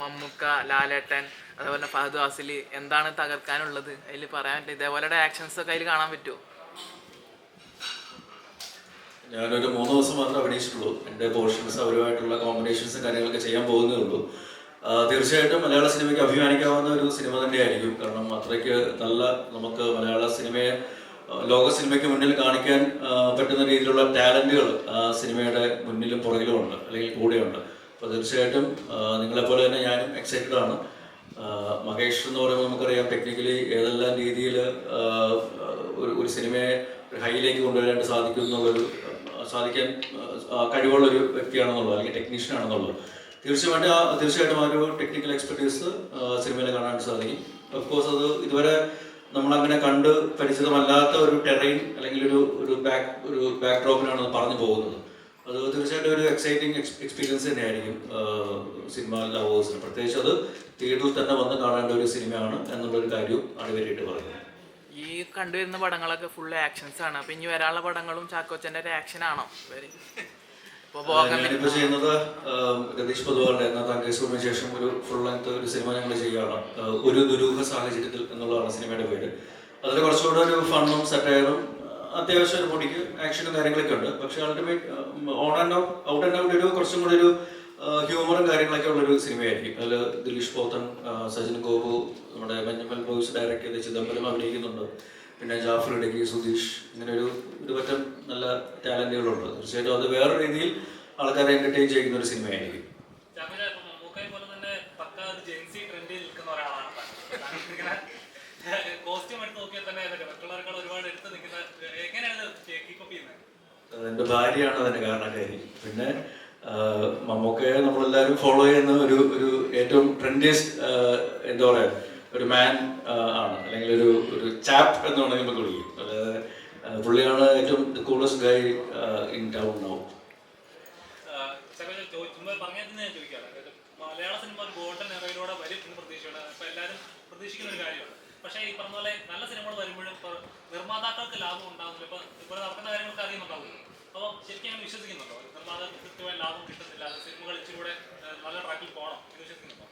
മമ്മൂക്ക, ലാലേട്ടൻ, അതുപോലെ ഫഹദ് ഫാസിൽ എന്താണ് തകർക്കാനുള്ളത് അതിൽ പറയാൻ പറ്റും? ഇതേപോലെ ആക്ഷൻസ് ഒക്കെ അതിൽ കാണാൻ പറ്റുമോ? ഞാനൊരു 3 ദിവസം മാത്രമേ അഭിനയിച്ചിട്ടുള്ളൂ. എൻ്റെ പോർഷൻസ് അവരുമായിട്ടുള്ള കോമ്പിനേഷൻസും കാര്യങ്ങളൊക്കെ ചെയ്യാൻ പോകുന്നേ ഉള്ളൂ. തീർച്ചയായിട്ടും മലയാള സിനിമയ്ക്ക് അഭിമാനിക്കാവുന്ന ഒരു സിനിമ തന്നെയായിരിക്കും. കാരണം അത്രയ്ക്ക് നല്ല നമുക്ക് മലയാള സിനിമയെ ലോക സിനിമയ്ക്ക് മുന്നിൽ കാണിക്കാൻ പറ്റുന്ന രീതിയിലുള്ള ടാലൻറ്റുകൾ സിനിമയുടെ മുന്നിലും പുറകിലും ഉണ്ട്, അല്ലെങ്കിൽ കൂടെയുണ്ട്. അപ്പോൾ തീർച്ചയായിട്ടും നിങ്ങളെപ്പോലെ തന്നെ ഞാനും എക്സൈറ്റഡ് ആണ്. മഹേഷ് എന്ന് പറയുമ്പോൾ നമുക്കറിയാം ടെക്നിക്കലി ഏതെല്ലാം രീതിയിൽ ഒരു സിനിമയെ ഹൈയിലേക്ക് കൊണ്ടുവരാനായിട്ട് സാധിക്കാൻ കഴിവുള്ളൊരു വ്യക്തിയാണെന്നുള്ളത്, അല്ലെങ്കിൽ ടെക്നീഷ്യനാണെന്നുള്ളത്. തീർച്ചയായിട്ടും ആ ഒരു ടെക്നിക്കൽ എക്സ്പെർട്ടീസ് സിനിമയിൽ കാണാൻ സാധിക്കും. ഓഫ്കോഴ്സ് അത് ഇതുവരെ നമ്മളങ്ങനെ കണ്ട് പരിചിതമല്ലാത്ത ഒരു ടെറൈൻ അല്ലെങ്കിൽ ഒരു ബാക്ക് ഡ്രോപ്പിനാണ് പറഞ്ഞു പോകുന്നത്. അത് തീർച്ചയായിട്ടും ഒരു എക്സൈറ്റിംഗ് എക്സ്പീരിയൻസ് തന്നെയായിരിക്കും സിനിമ ലവേഴ്സിന്. പ്രത്യേകിച്ച് അത് തിയേറ്ററിൽ തന്നെ വന്ന് കാണേണ്ട ഒരു സിനിമയാണ് എന്നുള്ളൊരു കാര്യം അടിവരായിട്ട് പറയുന്നത്. ഈ കണ്ടുവരുന്ന പടങ്ങളൊക്കെ ഫുൾ ആക്ഷൻസ് ആണ്. അപ്പൊ ഇനി വരാനുള്ള പടങ്ങളും ചാക്കോച്ചന്റെ ഒരു ആക്ഷൻ ആണോ? ഞാനിപ്പോൾ ചെയ്യുന്നത് രതീഷ് പൊതുവാളുടെ എന്നാ കേസുവിന് ശേഷം ഒരു ഫുൾ ലെങ്ത് ഒരു സിനിമ ഞങ്ങൾ ചെയ്യുകയാണ്. ഒരു ദുരൂഹ സാഹചര്യത്തിൽ എന്നുള്ളതാണ് സിനിമയുടെ പേര്. അതിൽ കുറച്ചുകൂടെ ഒരു ഫണ്ണും സെറ്റയറും അത്യാവശ്യം ഒരു പൊടിക്ക് ആക്ഷനും കാര്യങ്ങളൊക്കെ ഉണ്ട്. പക്ഷെ അൾട്ടിമേറ്റ് ഔട്ട് ആൻഡ് ഔട്ട് ഒരു കുറച്ചും കൂടി ഒരു ഹ്യൂമറും കാര്യങ്ങളൊക്കെ ഉള്ളൊരു സിനിമയായിരിക്കും. അതിൽ ദിലീഷ് പോത്തൻ, സജിൻ ഗോപു, നമ്മുടെ ബെഞ്ചമിൻ ബോയ്സ് ഡയറക്റ്റ് ചെയ്ത ചിദംബരം അഭിനയിക്കുന്നുണ്ട്. പിന്നെ ജാഫർ ഇടയ്ക്ക്, സുധീഷ്, ഇങ്ങനെ ഒരു പറ്റം നല്ല ടാലന്റുകളുണ്ട്. തീർച്ചയായിട്ടും അത് വേറെ രീതിയിൽ ആൾക്കാരെ എന്റർടൈൻ ചെയ്യുന്ന ഒരു സിനിമയായിരിക്കും. അതെന്റെ ഭാര്യയാണ് അതിന്റെ കാരണക്കാരി. പിന്നെ മമ്മൂക്കയെ നമ്മളെല്ലാവരും ഫോളോ ചെയ്യുന്ന ഒരു ഏറ്റവും ട്രെൻഡിയസ്റ്റ് എന്താ പറയാ ഒരു മാൻ ആണ്, അല്ലെങ്കിൽ ഒരു ചാപ്പ് എന്ന് വേണമെങ്കിൽ നമുക്ക് വിളിക്കും. അതായത് പുള്ളിയാണ് ഏറ്റവും coolest Guy in town now. Malayala cinema golden എറയിലൂടെ വരും എന്ന് പ്രതീക്ഷയാണ്. ഇപ്പൊ എല്ലാവരും പ്രതീക്ഷിക്കുന്ന ഒരു കാര്യമാണ്. പക്ഷേ ഈ പറഞ്ഞ പോലെ നല്ല സിനിമകൾ വരുമ്പോഴും നിർമ്മാതാക്കൾക്ക് ലാഭം ഉണ്ടാകുന്നില്ല. ഇപ്പൊ നടക്കുന്ന കാര്യങ്ങൾക്ക് അറിയുന്നുണ്ടാവും. അപ്പോൾ ശരിക്കും ഞാൻ വിശ്വസിക്കുന്നുണ്ടോ നിർമ്മാതാക്കൾക്ക് കൃത്യമായ ലാഭം കിട്ടുന്നില്ല, സിനിമകൾ ഇച്ചിലൂടെ നല്ല ട്രാക്കിൽ പോകണം എന്ന് വിശ്വസിക്കുന്നുണ്ടോ?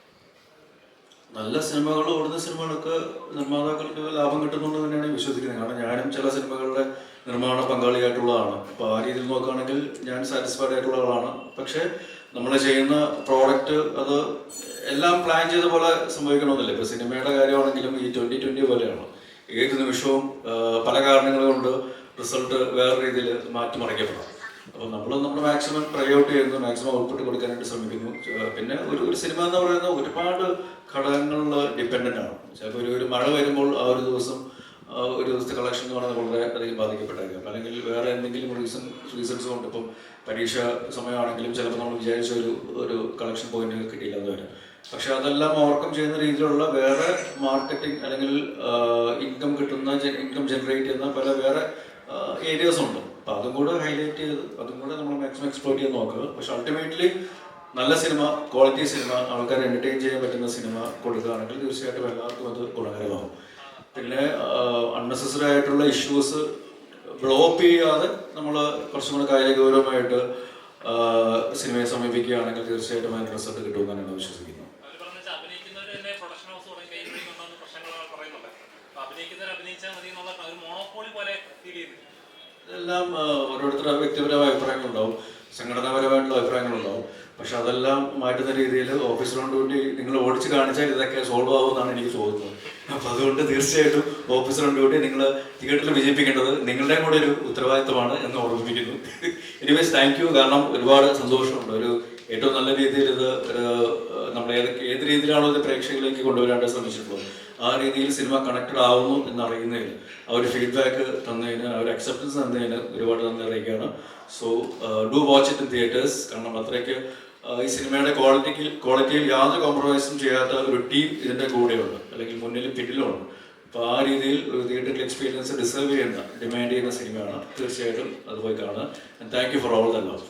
നല്ല സിനിമകൾ, ഓടുന്ന സിനിമകളൊക്കെ നിർമ്മാതാക്കൾക്ക് ലാഭം കിട്ടുന്നുണ്ട് തന്നെയാണ് വിശ്വസിക്കുന്നത്. കാരണം ഞാനും ചില സിനിമകളുടെ നിർമ്മാണ പങ്കാളിയായിട്ടുള്ളതാണ്. അപ്പോൾ ആ രീതിയിൽ നോക്കുകയാണെങ്കിൽ ഞാൻ സാറ്റിസ്ഫൈഡ് ആയിട്ടുള്ള ആളാണ്. പക്ഷേ നമ്മൾ ചെയ്യുന്ന പ്രോഡക്റ്റ് അത് എല്ലാം പ്ലാൻ ചെയ്ത പോലെ സംഭവിക്കണമെന്നില്ല. ഇപ്പോൾ സിനിമയുടെ കാര്യമാണെങ്കിലും ഈ 2020 പോലെയാണ്. ഏത് നിമിഷവും പല കാരണങ്ങൾ കൊണ്ട് റിസൾട്ട് വേറെ രീതിയിൽ മാറ്റിമറിക്കപ്പെടാം. അപ്പോൾ നമ്മൾ മാക്സിമം ട്രൈ ഔട്ട് ചെയ്യുന്നു, മാക്സിമം ഔട്ട്പുട്ട് കൊടുക്കാനായിട്ട് ശ്രമിക്കുന്നു. പിന്നെ ഒരു സിനിമ എന്ന് പറയുന്നത് ഒരുപാട് ഘടകങ്ങളിൽ ഡിപ്പെൻഡൻ്റ് ആണ്. ചിലപ്പോൾ ഒരു മഴ വരുമ്പോൾ ആ ഒരു ദിവസത്തെ കളക്ഷൻ എന്ന് പറയുന്നത് വളരെ അധികം ബാധിക്കപ്പെട്ടേക്കാം. അല്ലെങ്കിൽ വേറെ എന്തെങ്കിലും റീസൺസ് കൊണ്ട് ഇപ്പം പരീക്ഷ സമയമാണെങ്കിലും ചിലപ്പോൾ നമ്മൾ വിചാരിച്ച ഒരു കളക്ഷൻ പോയിന്റ് കിട്ടിയില്ല എന്ന് വരാം. പക്ഷെ അതെല്ലാം ഓവർകം ചെയ്യുന്ന രീതിയിലുള്ള വേറെ മാർക്കറ്റിംഗ് അല്ലെങ്കിൽ ഇൻകം ജനറേറ്റ് ചെയ്യുന്ന പല വേറെ ഏരിയാസ് ഉണ്ട്. അപ്പം അതും കൂടെ ഹൈലൈറ്റ് ചെയ്ത് അതും കൂടെ നമ്മൾ മാക്സിമം എക്സ്പ്ലോർ ചെയ്യാൻ നോക്കുക. പക്ഷെ അൾട്ടിമേറ്റ്ലി നല്ല സിനിമ, ക്വാളിറ്റി സിനിമ, ആൾക്കാരെ എൻ്റർടൈൻ ചെയ്യാൻ പറ്റുന്ന സിനിമ കൊടുക്കുകയാണെങ്കിൽ തീർച്ചയായിട്ടും എല്ലാവർക്കും അത് ഗുണകരമാകും. പിന്നെ അൺനെസസറി ആയിട്ടുള്ള ഇഷ്യൂസ് ബ്ലോപ്പ് ചെയ്യാതെ നമ്മൾ കുറച്ചും കൂടെ കാര്യഗൗരവമായിട്ട് സിനിമയെ സമീപിക്കുകയാണെങ്കിൽ തീർച്ചയായിട്ടും അതിന് റിസൾട്ട് കിട്ടുമെന്നാണ് ഞാൻ വിശ്വസിക്കുന്നത്. ഇതെല്ലാം ഓരോരുത്തരുടെ വ്യക്തിപരമായ അഭിപ്രായങ്ങളുണ്ടാവും, സംഘടനാപരമായിട്ടുള്ള അഭിപ്രായങ്ങളുണ്ടാവും. പക്ഷെ അതെല്ലാം മാറ്റുന്ന രീതിയിൽ ഓഫീസ് റൗണ്ട് ഡ്യൂട്ടി നിങ്ങൾ ഓടിച്ച് കാണിച്ചാൽ ഇതൊക്കെ സോൾവ് ആവുമെന്നാണ് എനിക്ക് തോന്നുന്നത്. അപ്പം അതുകൊണ്ട് തീർച്ചയായിട്ടും ഓഫീസ് റൗണ്ട് ഡ്യൂട്ടി നിങ്ങൾ തിയേറ്ററിൽ വിജയിപ്പിക്കേണ്ടത് നിങ്ങളുടെ കൂടെ ഒരു ഉത്തരവാദിത്തമാണ് എന്ന് ഓർമ്മിപ്പിക്കുന്നു. Anyways thank you. കാരണം ഒരുപാട് സന്തോഷമുണ്ട്. ഏറ്റവും നല്ല രീതിയിൽ ഇത് നമ്മൾ ഏത് രീതിയിലാണോ ഇത് പ്രേക്ഷകരിലേക്ക് കൊണ്ടുവരാനായിട്ട് ശ്രമിച്ചിട്ടുള്ളത് ആ രീതിയിൽ സിനിമ കണക്റ്റഡ് ആവുന്നു എന്നറിയുന്നതിന്, ആ ഒരു ഫീഡ്ബാക്ക് തന്നതിന്, ആ ഒരു അക്സെപ്റ്റൻസ് തന്നതിന് ഒരുപാട് നന്ദി അറിയിക്കുകയാണ്. So do watch it in theatres. കാരണം അത്രയ്ക്ക് ഈ സിനിമയുടെ ക്വാളിറ്റിയിൽ യാതൊരു കോംപ്രമൈസും ചെയ്യാത്ത ഒരു ടീം ഇതിൻ്റെ കൂടെയുണ്ട്, അല്ലെങ്കിൽ മുന്നിലും പിന്നിലുമുണ്ട്. അപ്പോൾ ആ രീതിയിൽ ഒരു തിയേറ്ററിൽ എക്സ്പീരിയൻസ് ഡിമാൻഡ് ചെയ്യുന്ന സിനിമയാണ്. തീർച്ചയായിട്ടും അത് പോയി കാണുക. And thank you for all the love.